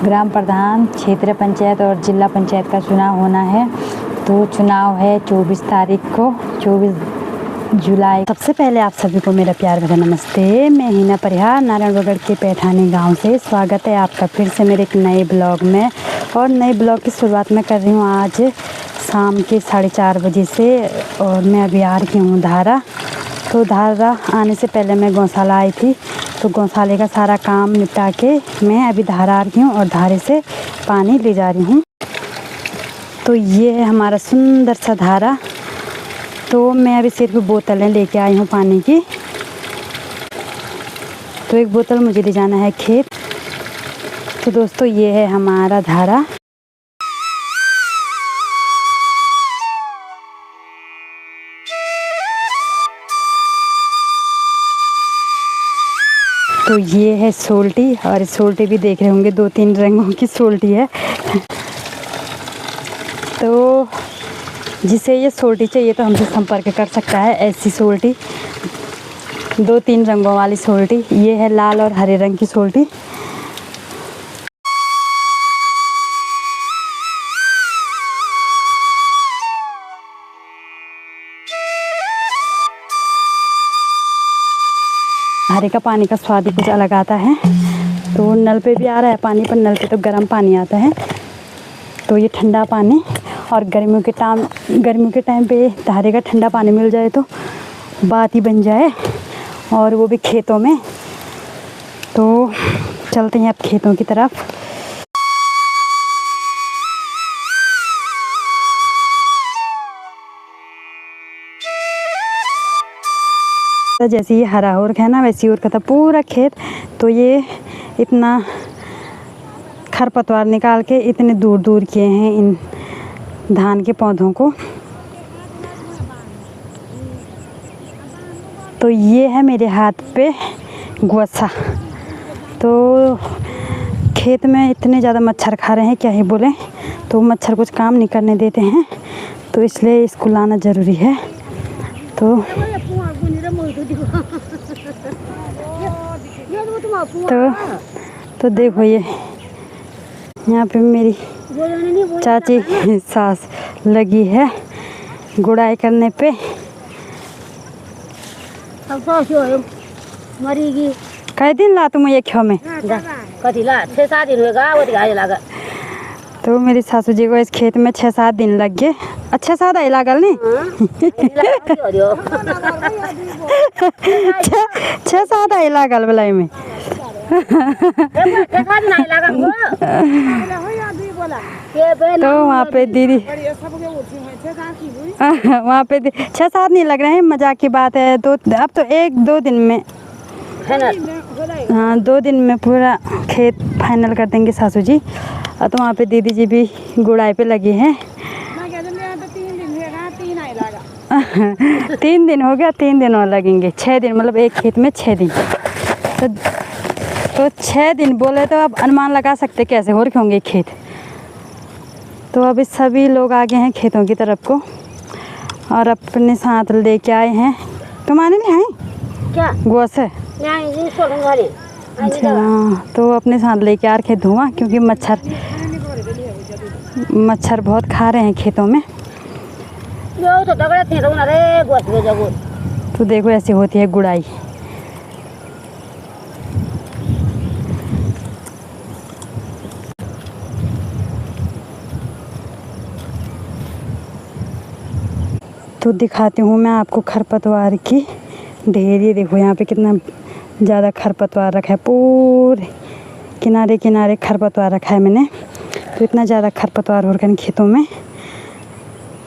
ग्राम प्रधान, क्षेत्रीय पंचायत और जिला पंचायत का चुनाव होना है। तो चुनाव है 24 तारीख को, 24 जुलाई। सबसे पहले आप सभी को मेरा प्यार भरा नमस्ते। मैं हिना परिहार नारायणगढ़ के पैठानी गांव से स्वागत है आपका फिर से मेरे एक नए ब्लॉग में। और नए ब्लॉग की शुरुआत मैं कर रही हूँ आज शाम के 4:30 बजे से। और मैं अभी आ रही हूँ धारा। तो धारा आने से पहले मैं गौशाला आई थी, तो गौशाले का सारा काम निपटा के मैं अभी धारा आ रही हूँ और धारे से पानी ले जा रही हूँ। तो ये है हमारा सुंदर सा धारा। तो मैं अभी सिर्फ बोतलें लेके आई हूँ पानी की। तो एक बोतल मुझे ले जाना है खेत। तो दोस्तों ये है हमारा धारा। तो ये है सोल्टी, और सोल्टी भी देख रहे होंगे 2-3 रंगों की सोल्टी है। तो जिसे ये सोल्टी चाहिए तो हमसे संपर्क कर सकता है। ऐसी सोल्टी 2-3 रंगों वाली सोल्टी, ये है लाल और हरे रंग की सोल्टी। धारे का पानी का स्वाद ही कुछ अलग आता है। तो नल पे भी आ रहा है पानी, पर नल पे तो गर्म पानी आता है। तो ये ठंडा पानी, और गर्मियों के टाइम पे धारे का ठंडा पानी मिल जाए तो बात ही बन जाए, और वो भी खेतों में। तो चलते हैं अब खेतों की तरफ। जैसे ये हरा हो रखा है ना, वैसे ही हो रखा था पूरा खेत। तो ये इतना खरपतवार निकाल के इतने दूर दूर किए हैं इन धान के पौधों को। तो ये है मेरे हाथ पे गुआसा। तो खेत में इतने ज़्यादा मच्छर खा रहे हैं, क्या ही बोलें। तो मच्छर कुछ काम नहीं करने देते हैं, तो इसलिए इसको लाना ज़रूरी है। तो देखो ये यहाँ पे मेरी चाची सास लगी है गुड़ाई करने पे। कई दिन ला तुम ये ख्यो में? 6-7 दिन होगा वो दिखाई लगा। तो मेरी सासू जी को इस खेत में 6-7 दिन लग गए। अच्छा सादा ही लागल नहीं? 6-7 ही लागल भलाई में। तो वहाँ पे दीदी 6-7 नहीं लग रहे हैं, मजाक की बात है। अब तो 1-2 दिन में, हाँ 2 दिन में पूरा खेत फाइनल कर देंगे सासू जी। और तो वहाँ पे दीदी जी भी गुड़ाई पे लगी हैं। 3 दिन हो गया, 3 दिन और लगेंगे। 6 दिन, मतलब एक खेत में 6 दिन। तो 6 दिन बोले तो अब अनुमान लगा सकते कैसे हो रखे होंगे खेत। तो अभी सभी लोग आगे हैं खेतों की तरफ को, और अपने साथ लेके आए हैं। तुम्हारे नहीं आए क्या गुआ से? अच्छा, तो अपने साथ लेके आ रखे धुआं, क्योंकि मच्छर बहुत खा रहे हैं खेतों में। तो देखो ऐसी होती है गुड़ाई। तो दिखाती हूँ मैं आपको खरपतवार की ढेर। ये देखो यहाँ पे कितना ज़्यादा खरपतवार रखा है, पूरे किनारे किनारे खरपतवार रखा है मैंने। तो इतना ज़्यादा खरपतवार हो रखा है खेतों में,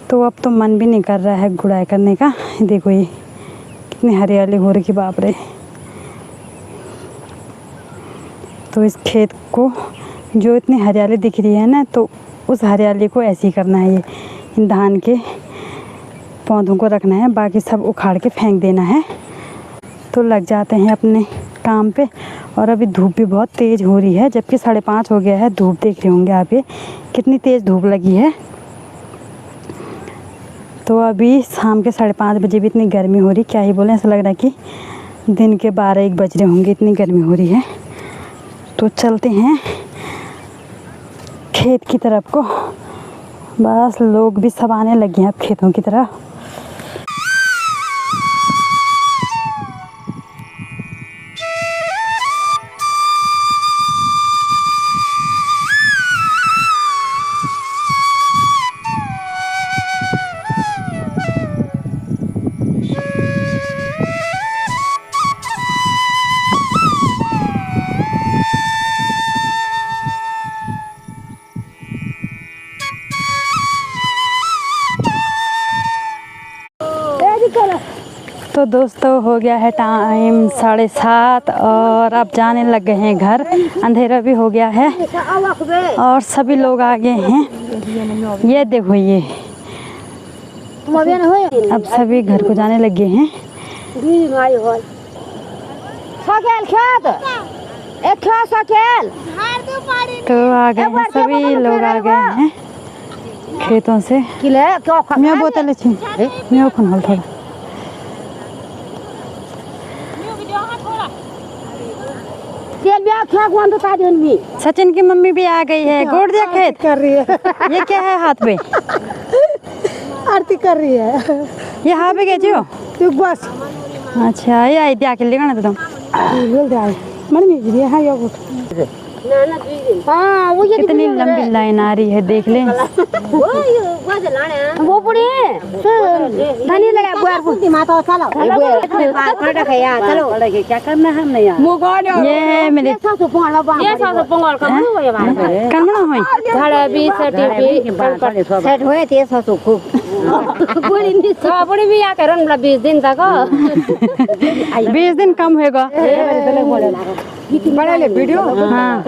तो अब तो मन भी नहीं कर रहा है गुड़ाई करने का। देखो ये कितनी हरियाली हो रही, बाप रे। तो इस खेत को जो इतनी हरियाली दिख रही है ना, तो उस हरियाली को ऐसे ही करना है। ये इन धान के पौधों को रखना है, बाकी सब उखाड़ के फेंक देना है। तो लग जाते हैं अपने काम पे। और अभी धूप भी बहुत तेज़ हो रही है, जबकि 5:30 हो गया है। धूप देख रहे होंगे आप, ये कितनी तेज़ धूप लगी है। तो अभी शाम के 5:30 बजे भी इतनी गर्मी हो रही, क्या ही बोलें। ऐसा लग रहा है कि दिन के 12-1 बज रहे होंगे, इतनी गर्मी हो रही है। तो चलते हैं खेत की तरफ को। बस लोग भी सब आने लगे हैं अब खेतों की तरफ। तो दोस्तों हो गया है टाइम 7:30 और अब जाने लग गए हैं घर। अंधेरा भी हो गया है और सभी लोग आ गए हैं। ये देखो ये अब सभी घर को जाने लगे हैं। तो आ गए हैं सभी लोग आ गए हैं खेतों से। मैं बोतल मैं फोन थोड़ा सचिन की मम्मी भी आ गई है। गोड़ दिया खेत कर रही है। ये क्या है हाथ में? आरती कर रही है। ये हाँ पे गए हो? तू बस अच्छा ये आई दिया के लिए ना तुम बोल दे मन में जी हां यो हां वो ये कितनी लंबी लाइन आ रही है देख ले। वो बुढ़ी धनी लगा बुआर बुद्धि माता चलो चलो क्या करना है हमने यार। ये है मेरे सासू पोंगल का मुंह है हमारे करना होई घड़ा भी सेट हुए थे सासू खूब बुढ़ी भी आ कर 20 दिन तक 20 दिन कम होगा। बड़ा ले वीडियो हाँ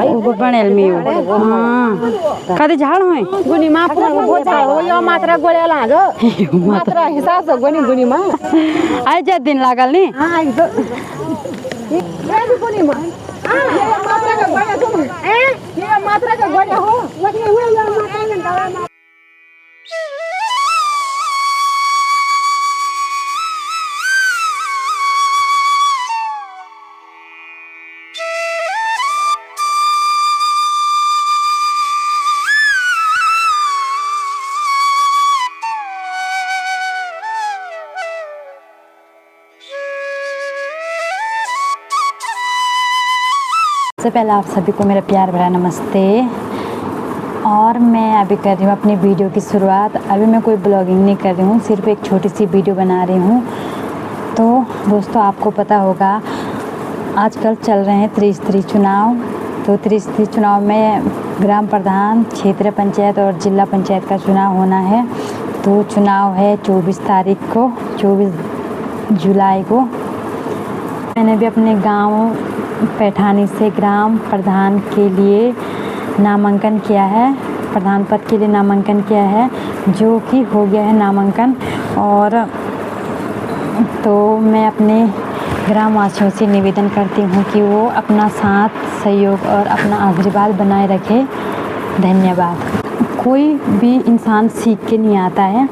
वो बनेल में हाँ कदे झाड़ होई गुनी मा पूरा बोचा हो यो मात्रा गोले लाजो मात्रा हिसाब से गुनी मा आइ जा दिन लागल नी। हां ये गुनी मा ये मात्रा का गोले तुम ये मात्रा का गोले हो लगे हुए मात्रा में दवा। सबसे पहले आप सभी को मेरा प्यार भरा नमस्ते। और मैं अभी कर रही हूँ अपनी वीडियो की शुरुआत। अभी मैं कोई ब्लॉगिंग नहीं कर रही हूँ, सिर्फ एक छोटी सी वीडियो बना रही हूँ। तो दोस्तों आपको पता होगा आजकल चल रहे हैं त्रिस्तरीय चुनाव। तो त्रिस्तरीय चुनाव में ग्राम प्रधान, क्षेत्रीय पंचायत और जिला पंचायत का चुनाव होना है। तो चुनाव है 24 तारीख को, 24 जुलाई को। मैंने भी अपने गाँव पैठानी से ग्राम प्रधान के लिए नामांकन किया है, प्रधान पद के लिए नामांकन किया है, जो कि हो गया है नामांकन। और तो मैं अपने ग्रामवासियों से निवेदन करती हूँ कि वो अपना साथ सहयोग और अपना आशीर्वाद बनाए रखें। धन्यवाद। कोई भी इंसान सीख के नहीं आता है,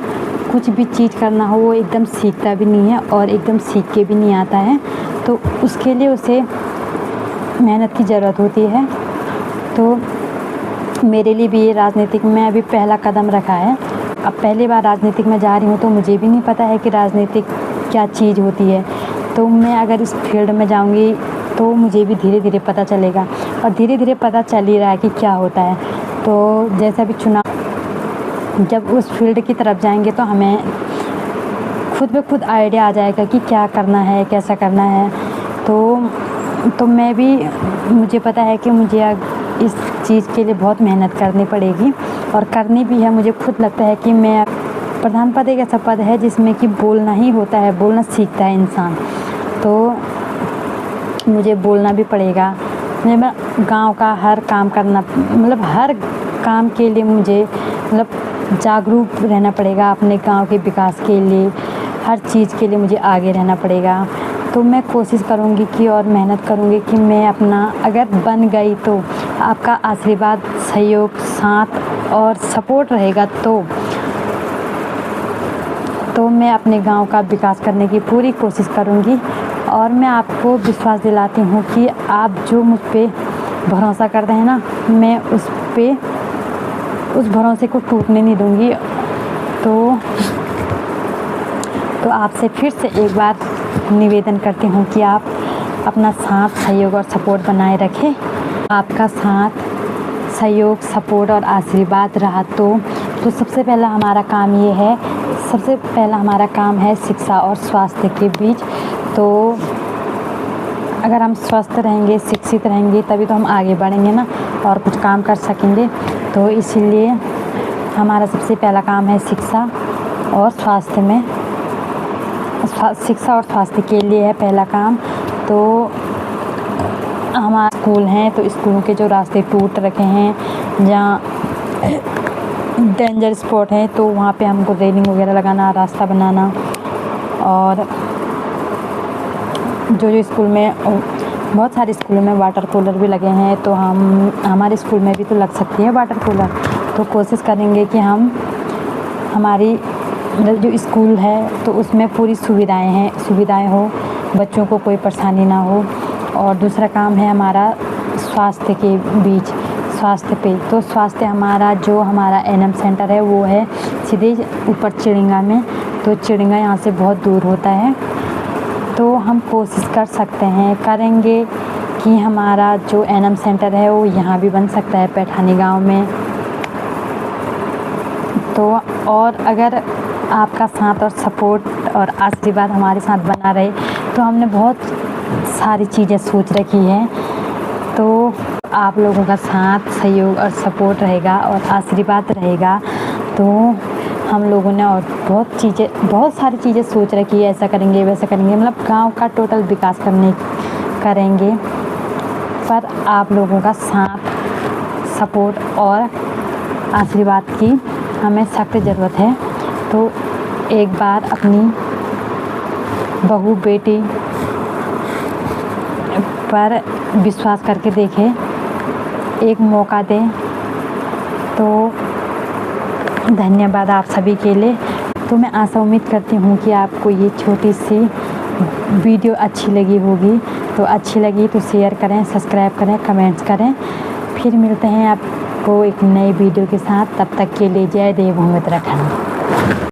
कुछ भी चीज़ करना हो वो एकदम सीखता भी नहीं है और एकदम सीख के भी नहीं आता है। तो उसके लिए उसे मेहनत की ज़रूरत होती है। तो मेरे लिए भी ये राजनीतिक में अभी पहला कदम रखा है। अब पहली बार राजनीतिक में जा रही हूँ तो मुझे भी नहीं पता है कि राजनीतिक क्या चीज़ होती है। तो मैं अगर इस फील्ड में जाऊँगी तो मुझे भी धीरे धीरे पता चलेगा और धीरे धीरे पता चल ही रहा है कि क्या होता है। तो जैसा भी चुनाव जब उस फील्ड की तरफ जाएंगे तो हमें खुद ब खुद आइडिया आ जाएगा कि क्या करना है, कैसा करना है। तो मैं भी, मुझे पता है कि मुझे इस चीज़ के लिए बहुत मेहनत करनी पड़ेगी और करनी भी है। मुझे खुद लगता है कि मैं प्रधान पद एक ऐसा पद है जिसमें कि बोलना ही होता है, बोलना सीखता है इंसान। तो मुझे बोलना भी पड़ेगा। मैं गांव का हर काम करना, मतलब हर काम के लिए मुझे मतलब जागरूक रहना पड़ेगा। अपने गांव के विकास के लिए, हर चीज़ के लिए मुझे आगे रहना पड़ेगा। तो मैं कोशिश करूँगी कि और मेहनत करूँगी कि मैं अपना, अगर बन गई तो आपका आशीर्वाद, सहयोग, साथ और सपोर्ट रहेगा तो मैं अपने गांव का विकास करने की पूरी कोशिश करूँगी। और मैं आपको विश्वास दिलाती हूँ कि आप जो मुझ पे भरोसा करते हैं ना, मैं उस भरोसे को टूटने नहीं दूँगी। तो आपसे फिर से एक बार निवेदन करती हूँ कि आप अपना साथ, सहयोग और सपोर्ट बनाए रखें। आपका साथ, सहयोग, सपोर्ट और आशीर्वाद रहा तो सबसे पहला हमारा काम ये है, सबसे पहला हमारा काम है शिक्षा और स्वास्थ्य के बीच। तो अगर हम स्वस्थ रहेंगे, शिक्षित रहेंगे, तभी तो हम आगे बढ़ेंगे ना और कुछ काम कर सकेंगे। तो इसीलिए हमारा सबसे पहला काम है शिक्षा और स्वास्थ्य में, शिक्षा और स्वास्थ्य के लिए है पहला काम। तो हमारे स्कूल हैं, तो स्कूलों के जो रास्ते टूट रखे हैं, जहाँ डेंजर स्पॉट हैं, तो वहाँ पे हमको रेलिंग वगैरह लगाना, रास्ता बनाना। और जो स्कूल में, बहुत सारे स्कूलों में वाटर कूलर भी लगे हैं, तो हमारे स्कूल में भी तो लग सकती है वाटर कूलर। तो कोशिश करेंगे कि हमारी जो स्कूल है तो उसमें पूरी सुविधाएं हो, बच्चों को कोई परेशानी ना हो। और दूसरा काम है हमारा स्वास्थ्य के बीच, स्वास्थ्य पे। तो स्वास्थ्य हमारा एनएम सेंटर है, वो है सीधे ऊपर चिड़िंगा में। तो चिड़िंगा यहाँ से बहुत दूर होता है। तो हम कोशिश कर सकते हैं, करेंगे कि हमारा जो एनएम सेंटर है वो यहाँ भी बन सकता है, पैठानी गांव में। तो और अगर आपका साथ और सपोर्ट और आशीर्वाद हमारे साथ बना रहे, तो हमने बहुत सारी चीज़ें सोच रखी हैं। तो आप लोगों का साथ, सहयोग और सपोर्ट रहेगा और आशीर्वाद रहेगा, तो हम लोगों ने और बहुत सारी चीज़ें सोच रखी है, ऐसा करेंगे, वैसा करेंगे, मतलब गांव का टोटल विकास करेंगे। पर आप लोगों का साथ, सपोर्ट और आशीर्वाद की हमें सख्त ज़रूरत है। तो एक बार अपनी बहू बेटी पर विश्वास करके देखें, एक मौका दें। तो धन्यवाद आप सभी के लिए। तो मैं आशा उम्मीद करती हूँ कि आपको ये छोटी सी वीडियो अच्छी लगी होगी। तो अच्छी लगी तो शेयर करें, सब्सक्राइब करें, कमेंट्स करें। फिर मिलते हैं आपको एक नई वीडियो के साथ। तब तक के लिए जय देव उत्तराखंड।